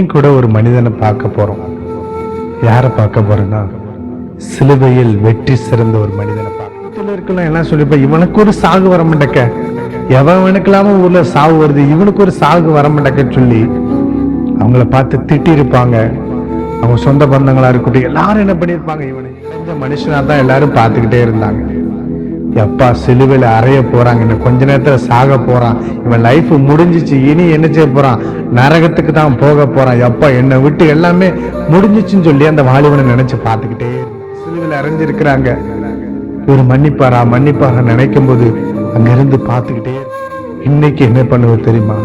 கூட ஒரு மனிதனை பார்க்க போறோம். யாரை பார்க்க போறோம்னா, சிலுவையில் வெற்றி சிறந்த ஒரு மனிதனை பார்க்க இருக்கலாம். என்ன சொல்லிப்ப, இவனுக்கு ஒரு சாகு வர மாட்டேக்க, எவனுக்கெல்லாம ஊர்ல சாவு வருது, இவனுக்கு ஒரு சாகு வர மாட்டேக்க சொல்லி அவங்கள பார்த்து திட்டி இருப்பாங்க. அவங்க சொந்த பந்தங்களா இருக்கட்டும், எல்லாரும் என்ன பண்ணிருப்பாங்க, இவனை இழந்த மனுஷனா தான் எல்லாரும் பார்த்துக்கிட்டே இருந்தாங்க. எப்பா சிலுவையில அறைய போறாங்க, இன்னும் கொஞ்ச நேரத்துல சாக போறான், இவன் லைஃப் முடிஞ்சிச்சு, இனி என்ன செய்ய போறான், நரகத்துக்கு தான் போக போறான், எப்பா என்னை விட்டு எல்லாமே முடிஞ்சிச்சுன்னு சொல்லி அந்த வாலிபனை நினைச்சு பார்த்துக்கிட்டே சிலுவையில அறைஞ்சிருக்கிறாங்க. ஒரு மன்னிப்பாரா மன்னிப்பாரா நினைக்கும் போது அங்க இருந்து பார்த்துக்கிட்டே இன்னைக்கு என்ன பண்ணுவது தெரியுமா,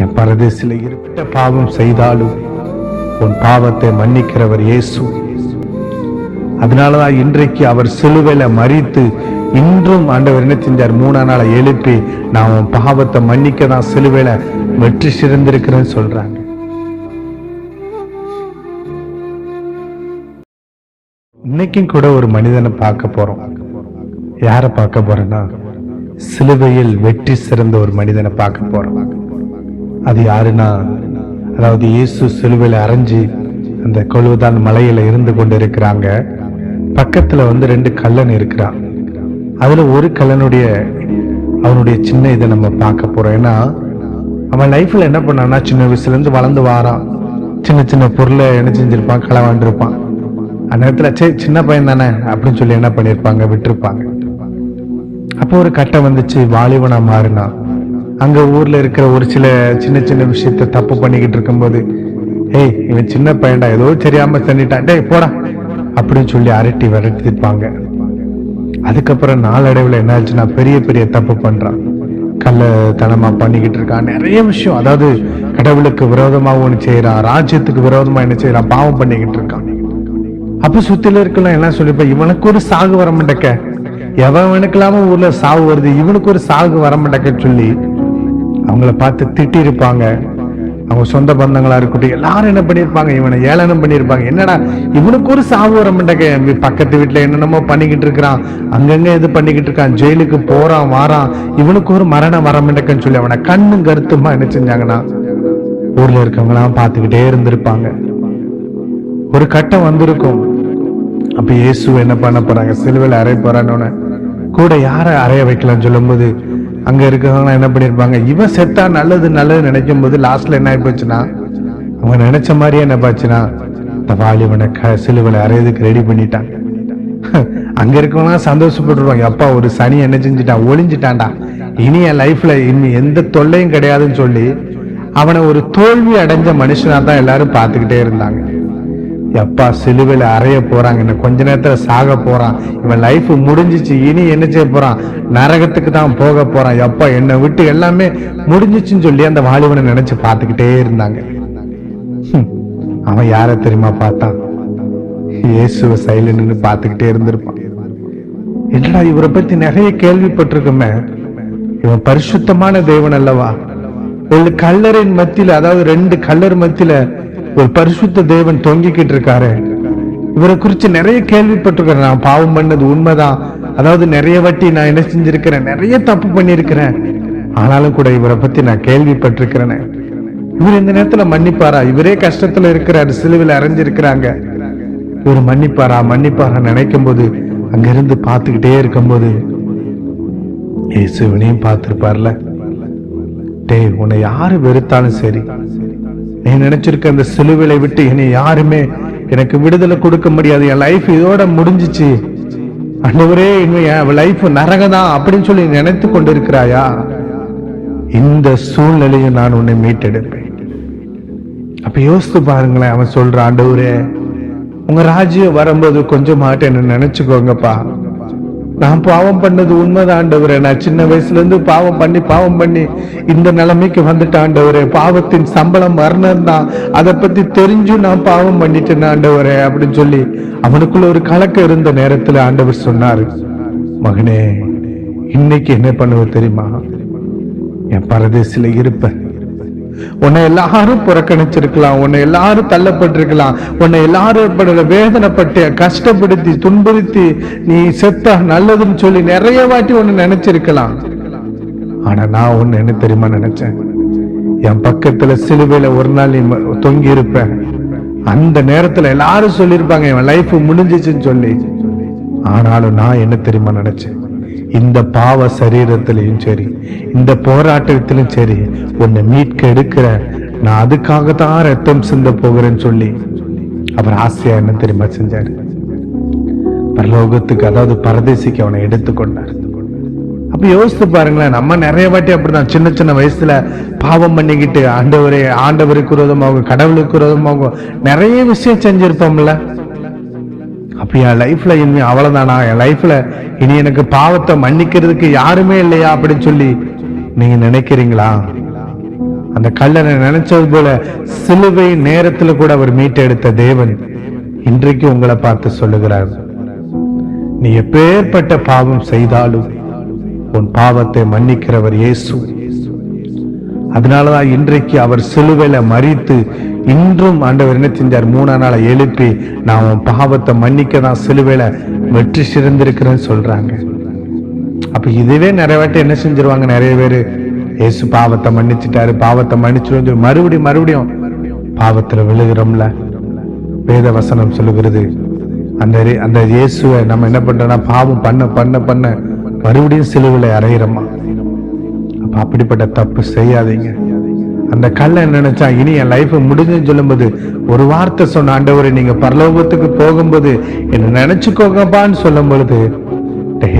என் பரதேசில இருப்பிட்ட பாவம் செய்தாலும் உன் பாவத்தை மன்னிக்கிறவர் இயேசு. அதனாலதான் இன்றைக்கு அவர் சிலுவையில மரித்து இன்றும் ஆண்டவர் என்ன செஞ்சார், 3ஆம் நாளை எழுப்பி நான் உன் பாவத்தை மன்னிக்க தான் சிலுவையில வெற்றி சிறந்திருக்கிறேன்னு சொல்றாங்க. இன்னைக்கும் கூட ஒரு மனிதனை பார்க்க போறோம். யாரை பார்க்க போறோம்னா, சிலுவையில் வெற்றி சிறந்த ஒரு மனிதனை பார்க்க போறோம். அது யாருன்னா, அதாவது இயேசு சிலுவையில அரைஞ்சு அந்த கொலுதான் மலையில இருந்து கொண்டு இருக்கிறாங்க. பக்கத்துல 2 கல்லன் இருக்கிறான். அதுல ஒரு கல்லனுடைய அவனுடைய சின்ன இதை நம்ம பார்க்க போறோம். ஏன்னா அவன் லைஃப்ல என்ன பண்ணான்னா, சின்ன வயசுல இருந்து வளர்ந்து வாரான், சின்ன சின்ன பொருளை என்ன செஞ்சிருப்பான், களவாண்டிருப்பான். அந்த நேரத்துல சின்ன பையன் தானே அப்படின்னு சொல்லி என்ன பண்ணிருப்பாங்க, விட்டுருப்பாங்க. அப்போ ஒரு கட்டம் வந்துச்சு, வாலிபனா மாறினா. அங்க ஊர்ல இருக்கிற ஒரு சில சின்ன சின்ன விஷயத்த தப்பு பண்ணிக்கிட்டு இருக்கும்போது, ஏய் இவன் சின்ன பையன்டா, ஏதோ தெரியாம தண்ணிட்டான், டேய் போடா அப்படின்னு சொல்லி அரட்டி விரட்டிருப்பாங்க. அதுக்கப்புறம் நாளடைவில் என்ன ஆச்சுன்னா, பெரிய பெரிய தப்பு பண்றான், கள்ளத்தனமா பண்ணிக்கிட்டு இருக்கான், நிறைய விஷயம். அதாவது கடவுளுக்கு விரோதமாக ஒண்ணு செய்யறான், ராஜ்யத்துக்கு விரோதமா என்ன செய்யறான், பாவம் பண்ணிக்கிட்டு இருக்கான். அப்ப சுத்தில இருக்கலாம் என்ன சொல்லிப்ப, இவனுக்கு ஒரு சாகு வர மாட்டேக்க, எவனுக்கெல்லாம ஊர்ல சாவு வருது, இவனுக்கு ஒரு சாகு வர மாட்டேக்க சொல்லி அவங்கள பார்த்து திட்டி இருப்பாங்க. அவங்க சொந்த பந்தங்களா இருக்கட்டும், எல்லாரும் என்ன பண்ணிருப்பாங்க, இவனை ஏளனம் பண்ணிருப்பாங்க. என்னடா இவனுக்கு ஒரு சாவு வர மாட்டேங்க, பக்கத்து வீட்டுல என்னென்னமோ பண்ணிக்கிட்டு இருக்கிறான், அங்கங்க இது பண்ணிக்கிட்டு இருக்கான், ஜெயிலுக்கு போறான் வாரான், இவனுக்கு ஒரு மரணம் வர மாட்டேங்கன்னு சொல்லி அவனை கண்ணும் கருத்துமா என்ன செஞ்சாங்கன்னா ஊர்ல இருக்கவங்க எல்லாம் பார்த்துக்கிட்டே இருந்திருப்பாங்க. ஒரு கட்டம் வந்திருக்கும். அப்ப இயேசு என்ன பண்ண போறாங்க, சிலுவையில அறைய போறான்னு கூட யாரை அறைய வைக்கலாம்னு சொல்லும் போது அங்க இருக்கிறவங்க என்ன பண்ணிருப்பாங்க, இவன் செத்தா நல்லது நல்லது நினைக்கும் போது லாஸ்ட்ல என்ன ஆகி போச்சுன்னா, அவங்க நினைச்ச மாதிரியே என்ன பாச்சுன்னா, இந்த வாலிபனை சிலுவையில அறையதுக்கு ரெடி பண்ணிட்டாங்க. அங்க இருக்கவங்க சந்தோஷப்பட்டுருவாங்க, அப்பா ஒரு சனி என்ன செஞ்சுட்டான், ஒளிஞ்சிட்டான்டா, இனி என் லைஃப்ல இனி எந்த தொல்லையும் கிடையாதுன்னு சொல்லி அவனை ஒரு தோல்வி அடைஞ்ச மனுஷனா தான் எல்லாரும் பார்த்துக்கிட்டே இருந்தாங்க. எப்பா சிலுவையில அறைய போறாங்க, இன்னும் கொஞ்ச நேரத்துல சாக போறான், இவன் லைஃப் முடிஞ்சிச்சு, இனி என்ன செய்ய போறான், நரகத்துக்கு தான் போக போறான், எப்பா என்னை விட்டு எல்லாமே முடிஞ்சிச்சுன்னு சொல்லி அந்த வாலிபனை நினைச்சு பார்த்துக்கிட்டே இருந்தாங்க. அவன் யார தெரியுமா பார்த்தான், இயேசுவ சைடுல நின்று பார்த்துக்கிட்டே இருந்திருப்பான். என்னடா இவரை பத்தி நிறைய கேள்விப்பட்டிருக்குமே, இவன் பரிசுத்தமான தேவன் அல்லவா, ஒரு கல்லரின் மத்தியில, அதாவது 2 கல்லர் மத்தியில ஒரு பரிசுத்த தேவன் தொங்கிக்கிட்டு இருக்காரு, இவரை குறிச்சு நிறைய கேள்விப்பட்டிருக்கிறேன், நான் பாவம் பண்ணது உண்மைதான், அதாவது நிறைய வாட்டி நான் என்ன செஞ்சிருக்கிறேன், நிறைய தப்பு பண்ணிருக்கிறேன், ஆனாலும் கூட இவரை பத்தி நான் கேள்விப்பட்டிருக்கிறேன், இவர் இந்த நேரத்துல மன்னிப்பாரா, இவரே கஷ்டத்துல இருக்கிறாரு, சிலுவையில அறைஞ்சிருக்கிறாங்க, இவர் மன்னிப்பாரா மன்னிப்பாரா நினைக்கும் போது அங்க இருந்து பார்த்துக்கிட்டே இருக்கும்போது இயேசு இவனையும் பார்த்திருப்பார்ல, டேய் உன்னை யாரு வெறுத்தாலும் சரி, நீ நினைச்சிருக்க அந்த சிலுவையை விட்டு என்னை யாருமே எனக்கு விடுதலை கொடுக்க முடியாது, என் லைஃப் இதோட முடிஞ்சிச்சு, ஆண்டவரே இனிமே என் லைஃப் நரகதான் அப்படின்னு சொல்லி நினைத்து கொண்டிருக்கிறாயா, இந்த சூழ்நிலையும் நான் உன்னை மீட்டெடுப்பேன். அப்ப யோசித்து பாருங்களேன், அவன் சொல்ற, ஆண்டவரே உங்க ராஜ்யம் வரும்போது கொஞ்சமாட்ட என்ன நினைச்சுக்கோங்கப்பா, நான் பாவம் பண்ணது உண்மைதான் ஆண்டவரே, நான் சின்ன வயசுல இருந்து பாவம் பண்ணி இந்த நிலைமைக்கு வந்துட்டேன் ஆண்டவரே, பாவத்தின் சம்பளம் மரணம் தான், அதை பத்தி தெரிஞ்சும் நான் பாவம் பண்ணிட்டேன் ஆண்டவரே அப்படின்னு சொல்லி அவனுக்குள்ள ஒரு கலக்கம் இருந்த நேரத்துல ஆண்டவர் சொன்னாரு, மகனே இன்னைக்கு என்ன பண்ணுவது தெரியுமா, என் பரதேசில இருப்ப, உன்னை எல்லாரும் புறக்கணிச்சிருக்கலாம், உன்னை எல்லாரும் தள்ளப்பட்டிருக்கலாம், உன்னை எல்லாரும் வேதனைப்பட்டு கஷ்டப்படுத்தி துன்புறுத்தி நீ செத்தா நல்லதுன்னு சொல்லி நிறைய வாட்டி உன்னை நினைச்சிருக்கலாம். ஆனா நான் உன்னை என்ன தெரியுமா நினைச்சேன், என் பக்கத்துல சிலுவையில ஒரு நாள் நீ தொங்கி இருப்ப. அந்த நேரத்துல எல்லாரும் சொல்லியிருப்பாங்க என் லைஃப் முடிஞ்சிச்சுன்னு சொல்லி. ஆனாலும் நான் என்ன தெரியுமா நினைச்சேன், இந்த பாவ சரீரத்திலையும் சரி, இந்த போராட்டத்திலும் சரி, உன்னை மீட்க எடுக்கிற நான் அதுக்காக தான் ரத்தம் சிந்த போகிறேன்னு சொல்லி அவர் ஆசையா என்ன தெரியுமா செஞ்சாரு, பரலோகத்துக்கு, அதாவது பரதேசிக்கு அவனை எடுத்துக்கொண்டார். அப்ப யோசித்து பாருங்களேன், நம்ம நிறைய வாட்டி அப்படிதான் சின்ன சின்ன வயசுல பாவம் பண்ணிக்கிட்டு ஆண்டவருக்கு விரோதமாகும், கடவுளுக்கு விரோதமாகும் நிறைய விஷயம் செஞ்சிருப்போம்ல. அப்ப என் லைஃப்ல இனிமே அவ்வளவுதானா, என் லைஃப்ல இனி எனக்கு பாவத்தை மன்னிக்கிறதுக்கு யாருமே இல்லையா அப்படின்னு சொல்லி நீங்க நினைக்கிறீங்களா? அந்த கல்லனை நினைச்சது போல சிலுவை நேரத்துல கூட அவர் மீட்டெடுத்த தேவன் இன்றைக்கு உங்களை பார்த்து சொல்லுகிறார், நீ எப்பேற்பட்ட பாவம் செய்தாலும் உன் பாவத்தை மன்னிக்கிறவர் இயேசு. அதனாலதான் இன்றைக்கு அவர் சிலுவையில மரித்து இன்றும் ஆண்டவர் என்ன செஞ்சார், 3ஆம் நாளை எழுப்பி நான் உன் பாவத்தை மன்னிக்க தான் சிலுவையில வெற்றி சிறந்திருக்கிறேன்னு சொல்றாங்க. அப்ப இதுவே நிறைய வாட்டி என்ன செஞ்சிருவாங்க, நிறைய பேரு இயேசு பாவத்தை மன்னிச்சுட்டாரு, பாவத்தை மன்னிச்சு மறுபடியும் பாவத்துல விழுகிறோம்ல. வேத வசனம் சொல்லுகிறது, அந்த இயேசுவை நம்ம என்ன பண்றோம்னா பாவம் பண்ண பண்ண பண்ண மறுபடியும் சிலுவையில அறையிறோமா. அப்ப அப்படிப்பட்ட தப்பு செய்யாதீங்க. அந்த கல்ல நினைச்சா இனி என் லைஃப் முடிஞ்சுன்னு சொல்லும்போது ஒரு வார்த்தை சொன்ன, ஆண்டவரே நீங்க பரலோகத்துக்கு போகும்போது என்ன நினைச்சுக்கோங்கப்பான்னு சொல்லும் பொழுது, டே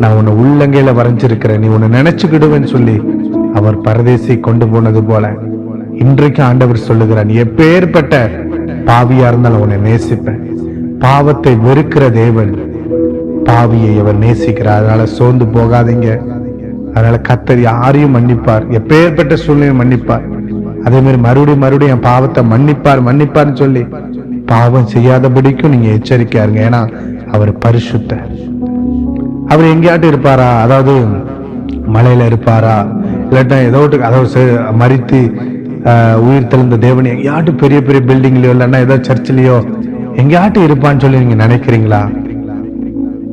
நான் உன்னை உள்ளங்கையில வரைஞ்சிருக்கிறேன், நீ உன்னை நினைச்சுக்கிடுவேன்னு சொல்லி அவர் பரதேசி கொண்டு போனது போல இன்றைக்கு ஆண்டவர் சொல்லுகிறார், நீ எப்பேற்பட்ட பாவியா இருந்தாலும் உன்னை நேசிப்பேன். பாவத்தை வெறுக்கிற தேவன் பாவியை அவர் நேசிக்கிறார். அதனால சோர்ந்து போகாதீங்க. அதனால கர்த்தர் யாரையும் மன்னிப்பார், எப்பேற்பட்ட சூழ்நிலையும் மன்னிப்பார். அதே மாதிரி மறுபடியும் என் பாவத்தை மன்னிப்பார்னு சொல்லி பாவம் செய்யாதபடிக்கும் நீங்க எச்சரிக்கையா இருங்க. ஏன்னா அவர் பரிசுத்தர். அவர் எங்கேயாட்டும் இருப்பாரா, அதாவது மலையில இருப்பாரா, இல்லாட்டா ஏதோ அதாவது மரித்து உயிர் தெளிந்த தேவன் எங்கேயாட்டும் பெரிய பெரிய பில்டிங்லயோ இல்லைன்னா ஏதோ சர்ச்சிலேயோ எங்கேயாட்டும் இருப்பான்னு சொல்லி நீங்க நினைக்கிறீங்களா?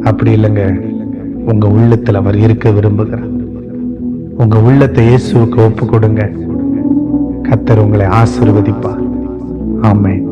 அப்படி இல்லைங்க. உங்க உள்ளத்துல அவர் இருக்க விரும்புகிறார். உங்க உள்ளத்தை இயேசுவுக்கு ஒப்பு கொடுங்க. கர்த்தர் உங்களை ஆசீர்வதிப்பார். ஆமென்.